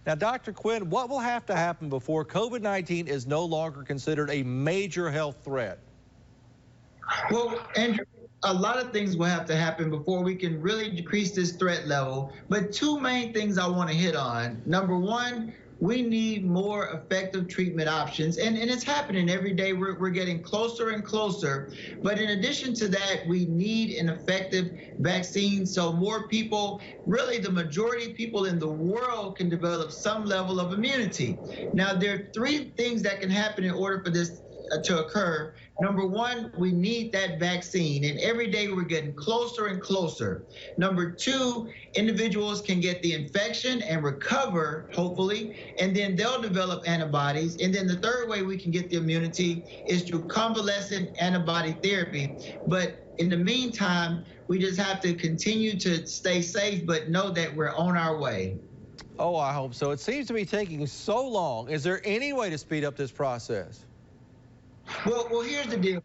Now, Dr. Quinn, what will have to happen before COVID-19 is no longer considered a major health threat? Well, Andrew, a lot of things will have to happen before we can really decrease this threat level. But two main things I want to hit on. Number one, we need more effective treatment options. And it's happening every day. We're getting closer and closer. But in addition to that, we need an effective vaccine so more people, really the majority of people in the world, can develop some level of immunity. Now, there are three things that can happen in order for this to occur. Number one, we need that vaccine, and every day we're getting closer and closer. Number two, individuals can get the infection and recover, hopefully, and then they'll develop antibodies. And then the third way we can get the immunity is through convalescent antibody therapy. But in the meantime, we just have to continue to stay safe, but know that we're on our way. Oh, I hope so. It seems to be taking so long. Is there any way to speed up this process? Well, here's the deal.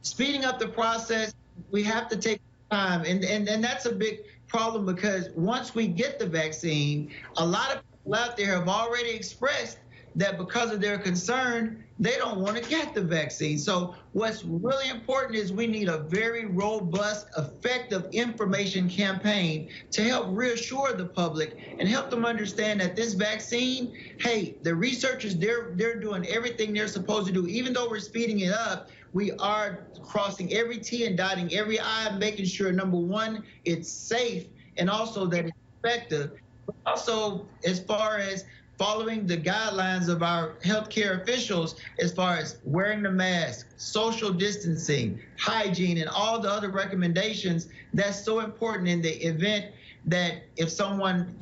Speeding up the process, we have to take time. And that's a big problem because once we get the vaccine, a lot of people out there have already expressed that because of their concern, they don't want to get the vaccine. So what's really important is we need a very robust, effective information campaign to help reassure the public and help them understand that this vaccine, hey, the researchers, they're doing everything they're supposed to do. Even though we're speeding it up, we are crossing every T and dotting every I, making sure, number one, it's safe and also that it's effective. But also, as far as following the guidelines of our healthcare officials as far as wearing the mask, social distancing, hygiene, and all the other recommendations, that's so important in the event that if someone,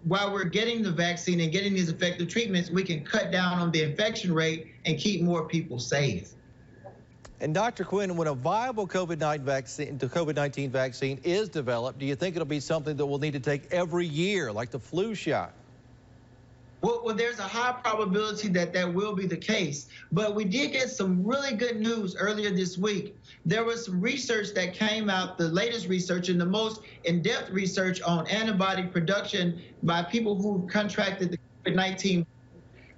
while we're getting the vaccine and getting these effective treatments, we can cut down on the infection rate and keep more people safe. And Dr. Quinn, when a viable COVID-19 vaccine is developed, do you think it'll be something that we'll need to take every year, like the flu shot? Well, there's a high probability that will be the case. But we did get some really good news earlier this week. There was some research that came out, the latest research and the most in-depth research on antibody production by people who contracted the COVID-19.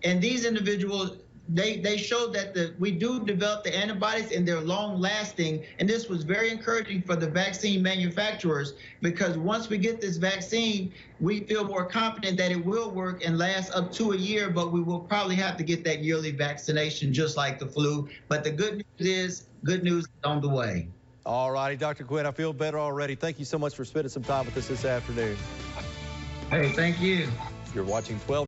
And these individuals, they showed that we do develop the antibodies and they're long lasting. And this was very encouraging for the vaccine manufacturers because once we get this vaccine, we feel more confident that it will work and last up to a year, but we will probably have to get that yearly vaccination just like the flu. But the good news is on the way. All righty, Dr. Quinn, I feel better already. Thank you so much for spending some time with us this afternoon. Hey, thank you. You're watching 12.